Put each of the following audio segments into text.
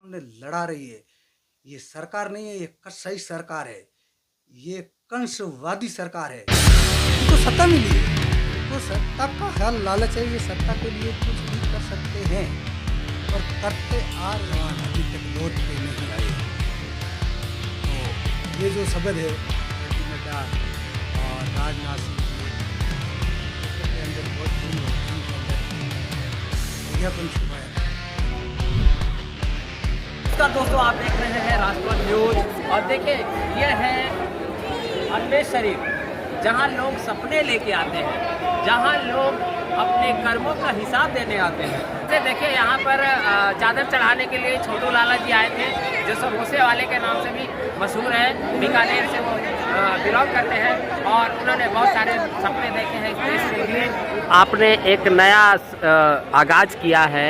ने लड़ा रही है। ये सरकार नहीं है, ये कसाई सरकार है, ये कंसवादी सरकार है। इनको सत्ता मिली है, इनको सत्ता का ख्याल लालच है, ये सत्ता के लिए कुछ भी कर सकते हैं और करते आ रहे हैं, अभी तक लौट के नहीं आए। तो ये जो शब्द है जेपी नड्डा और राजनाथ सिंह के अंदर बहुत बड़ी होती है, विज्ञापन छुपाया है। नमस्कार दोस्तों, आप देख रहे हैं राष्ट्रवाद न्यूज और देखिए ये है अजमेर शरीफ, जहां लोग सपने लेके आते हैं, जहां लोग अपने कर्मों का हिसाब देने आते हैं। जैसे देखिए यहाँ पर चादर चढ़ाने के लिए छोटू लाला जी आए थे, जो समोसे वाले के नाम से भी मशहूर है। बीकानेर से वो बिलोंग करते हैं और उन्होंने बहुत सारे सपने देखे हैं इस देश के लिए। आपने एक नया आगाज किया है,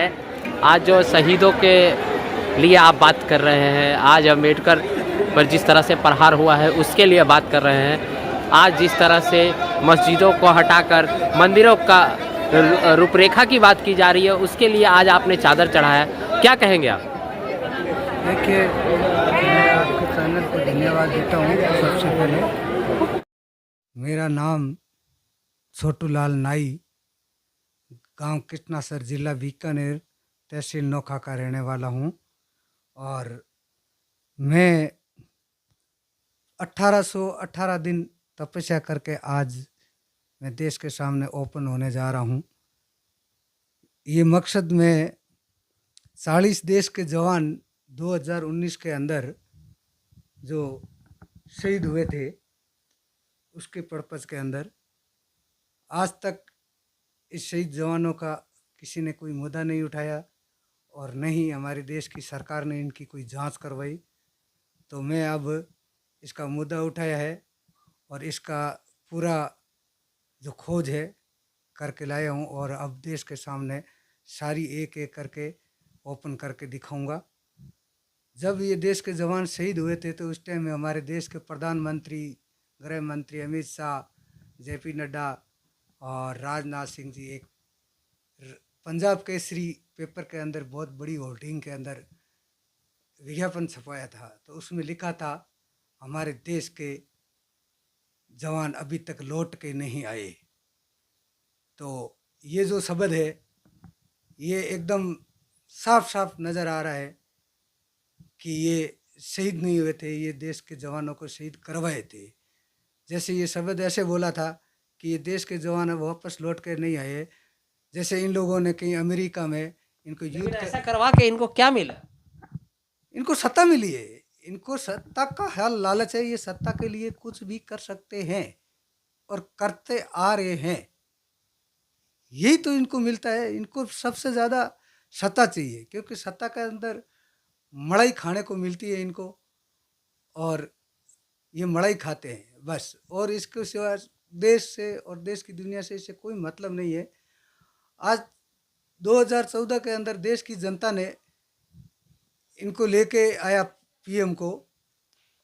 आज जो शहीदों के लिए आप बात कर रहे हैं, आज अम्बेडकर पर जिस तरह से प्रहार हुआ है उसके लिए बात कर रहे हैं। आज जिस तरह से मस्जिदों को हटाकर मंदिरों का रूपरेखा की बात की जा रही है, उसके लिए आज आपने चादर चढ़ाया, क्या कहेंगे आप? देखिए, मैं आपके चैनल को धन्यवाद देता हूँ। सबसे पहले मेरा नाम छोटू लाल नाई, गांव कृष्णासर, जिला बीकानेर, तहसील नोखा का रहने वाला हूँ। और मैं 1818 दिन तपस्या करके आज मैं देश के सामने ओपन होने जा रहा हूँ। ये मकसद में 40 देश के जवान 2019 के अंदर जो शहीद हुए थे, उसके पर्पज़ के अंदर आज तक इस शहीद जवानों का किसी ने कोई मुद्दा नहीं उठाया और न ही हमारे देश की सरकार ने इनकी कोई जांच करवाई। तो मैं अब इसका मुद्दा उठाया है और इसका पूरा जो खोज है करके लाया हूँ और अब देश के सामने सारी एक एक करके ओपन करके दिखाऊंगा। जब ये देश के जवान शहीद हुए थे तो उस टाइम में हमारे देश के प्रधानमंत्री, गृह मंत्री अमित शाह, जेपी नड्डा और राजनाथ सिंह जी एक पंजाब केसरी पेपर के अंदर बहुत बड़ी होर्डिंग के अंदर विज्ञापन छपाया था। तो उसमें लिखा था, हमारे देश के जवान अभी तक लौट के नहीं आए। तो ये जो शब्द है ये एकदम साफ साफ नज़र आ रहा है कि ये शहीद नहीं हुए थे, ये देश के जवानों को शहीद करवाए थे। जैसे ये शब्द ऐसे बोला था कि ये देश के जवान अब वापस लौट कर नहीं आए, जैसे इन लोगों ने कहीं अमेरिका में इनको युद्ध ऐसा करवा के इनको क्या मिला? इनको सत्ता मिली है, इनको सत्ता का ख्याल लालच है, ये सत्ता के लिए कुछ भी कर सकते हैं और करते आ रहे हैं। यही तो इनको मिलता है, इनको सबसे ज़्यादा सत्ता चाहिए, क्योंकि सत्ता के अंदर मलाई खाने को मिलती है इनको और ये मलाई खाते हैं बस। और इसके सिवा देश से और देश की दुनिया से इसे कोई मतलब नहीं है। आज 2014 के अंदर देश की जनता ने इनको लेके आया पीएम को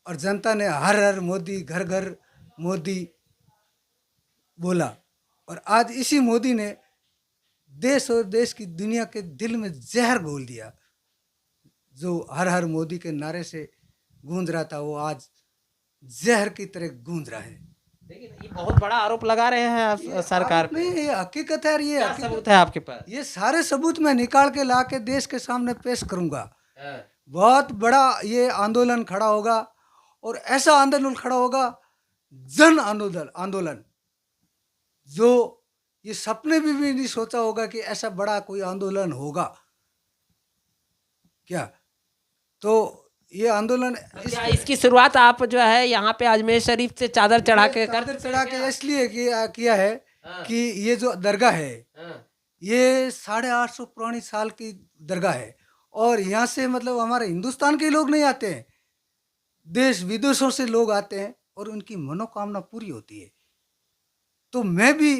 और जनता ने हर हर मोदी, घर घर मोदी बोला और आज इसी मोदी ने देश और देश की दुनिया के दिल में जहर घोल दिया। जो हर हर मोदी के नारे से गूंज रहा था वो आज जहर की तरह गूंज रहा है। लेकिन ये बहुत बड़ा आरोप लगा रहे हैं आप सरकार पे। नहीं, ये हकीकत है। ये क्या सबूत है आपके पास? ये सारे सबूत मैं निकाल के ला के देश के सामने पेश करूंगा। हाँ। बहुत बड़ा ये आंदोलन खड़ा होगा और ऐसा आंदोलन खड़ा होगा, जन आंदोलन जो ये सपने में भी नहीं सोचा होगा कि ऐसा बड़ा कोई आंदोलन होगा क्या। तो ये आंदोलन क्या इसकी शुरुआत आप जो है यहाँ पे अजमेर शरीफ से चादर चढ़ा के इसलिए किया है कि ये जो दरगाह है ये 850 पुरानी साल की दरगाह है और यहाँ से मतलब हमारे हिंदुस्तान के लोग नहीं आते हैं, देश विदेशों से लोग आते हैं और उनकी मनोकामना पूरी होती है। तो मैं भी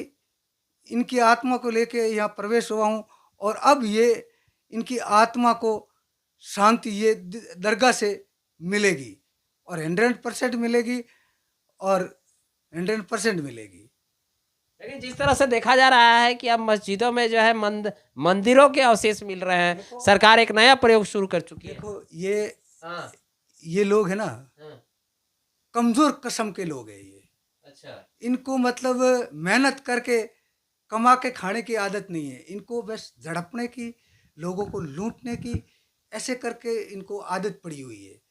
इनकी आत्मा को लेके यहाँ प्रवेश हुआ हूँ और अब ये इनकी आत्मा को शांति ये दरगाह से मिलेगी और 100% मिलेगी और 100% मिलेगी। लेकिन जिस तरह से देखा जा रहा है कि अब मस्जिदों में जो है मंदिरों के अवशेष मिल रहे हैं, सरकार एक नया प्रयोग शुरू कर चुकी है। देखो हाँ, ये लोग है ना, हाँ, कमजोर किस्म के लोग हैं ये। अच्छा, इनको मतलब मेहनत करके कमा के खाने की आदत नहीं है, इनको बस झड़पने की, लोगों को लूटने की, ऐसे करके इनको आदत पड़ी हुई है।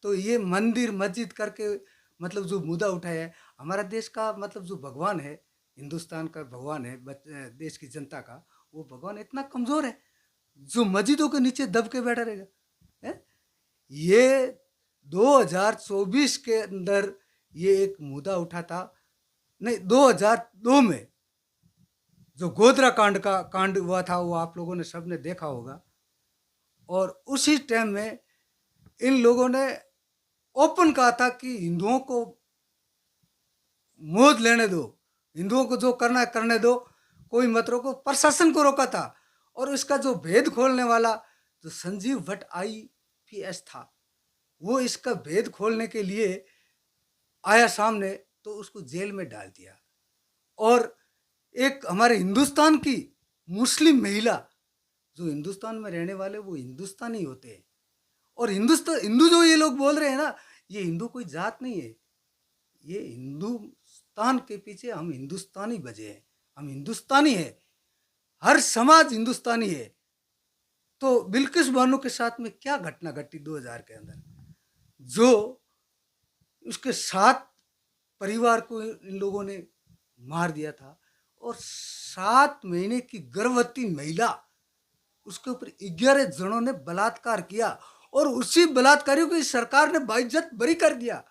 तो ये मंदिर मस्जिद करके मतलब जो मुद्दा उठाया है, हमारा देश का मतलब जो भगवान है, हिंदुस्तान का भगवान है, देश की जनता का, वो भगवान इतना कमज़ोर है जो मस्जिदों के नीचे दब के बैठा रहेगा है? ये 2024 के अंदर ये एक मुद्दा उठा था, नहीं 2002 में जो गोधरा कांड का कांड हुआ था, वो आप लोगों ने सबने देखा होगा। और उसी टाइम में इन लोगों ने ओपन कहा था कि हिंदुओं को मोद लेने दो, हिंदुओं को जो करना है करने दो, कोई मत रोको। प्रशासन को रोका था। और इसका जो भेद खोलने वाला जो संजीव भट्ट IPS था, वो इसका भेद खोलने के लिए आया सामने, तो उसको जेल में डाल दिया। और एक हमारे हिंदुस्तान की मुस्लिम महिला, जो हिंदुस्तान में रहने वाले वो हिंदुस्तानी होते हैं। और हिंदू जो ये लोग बोल रहे हैं ना, ये हिंदू कोई जात नहीं है, ये हिंदुस्तान के पीछे हम हिंदुस्तानी बजे हैं, हम हिंदुस्तानी हैं, हर समाज हिंदुस्तानी है। तो बिल्किस बानो के साथ में क्या घटना घटी 2000 के अंदर, जो उसके 7 परिवार को इन लोगों ने मार दिया था। और 7 महीने की गर्भवती महिला, उसके ऊपर 11 जनों ने बलात्कार किया। और उसी बलात्कारियों को सरकार ने बाइज्जत बरी कर दिया।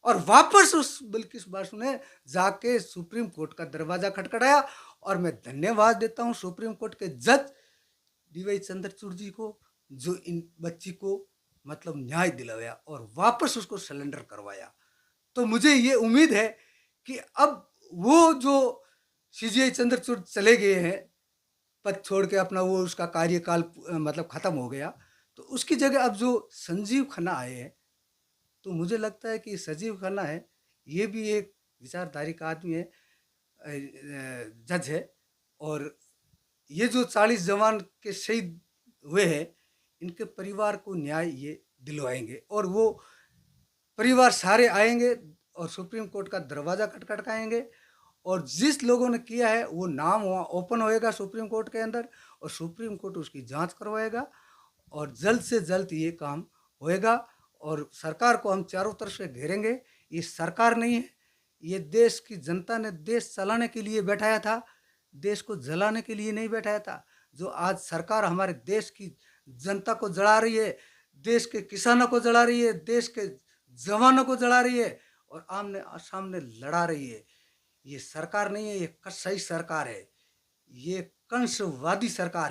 और वापस उस बिल्किस बासु ने जाके सुप्रीम कोर्ट का दरवाजा खटखटाया। और मैं धन्यवाद देता हूँ सुप्रीम कोर्ट के जज DY चंद्रचूड़ जी को, जो इन बच्ची को मतलब न्याय दिलवाया और वापस उसको सरेंडर करवाया। तो मुझे ये उम्मीद है कि अब वो जो CGI चंद्रचूड़ चले गए हैं, पद छोड़ के अपना, वो उसका कार्यकाल मतलब खत्म हो गया, तो उसकी जगह अब जो संजीव खन्ना आए हैं, तो मुझे लगता है कि संजीव खन्ना है, ये भी एक विचारधारी का आदमी है, जज है। और ये जो 40 जवान के शहीद हुए हैं, इनके परिवार को न्याय ये दिलवाएंगे। और वो परिवार सारे आएंगे और सुप्रीम कोर्ट का दरवाज़ा खटखटाएंगे। और जिस लोगों ने किया है वो नाम वहाँ ओपन होएगा सुप्रीम कोर्ट के अंदर, और सुप्रीम कोर्ट उसकी जांच करवाएगा। और जल्द से जल्द ये काम होएगा। और सरकार को हम चारों तरफ से घेरेंगे। ये सरकार नहीं है, ये देश की जनता ने देश चलाने के लिए बैठाया था, देश को जलाने के लिए नहीं बैठाया था। जो आज सरकार हमारे देश की जनता को जला रही है, देश के किसानों को जला रही है, देश के जवानों को जला रही है और आमने सामने लड़ा रही है, ये सरकार नहीं है, ये कसाई सरकार है, ये कंसवादी सरकार है।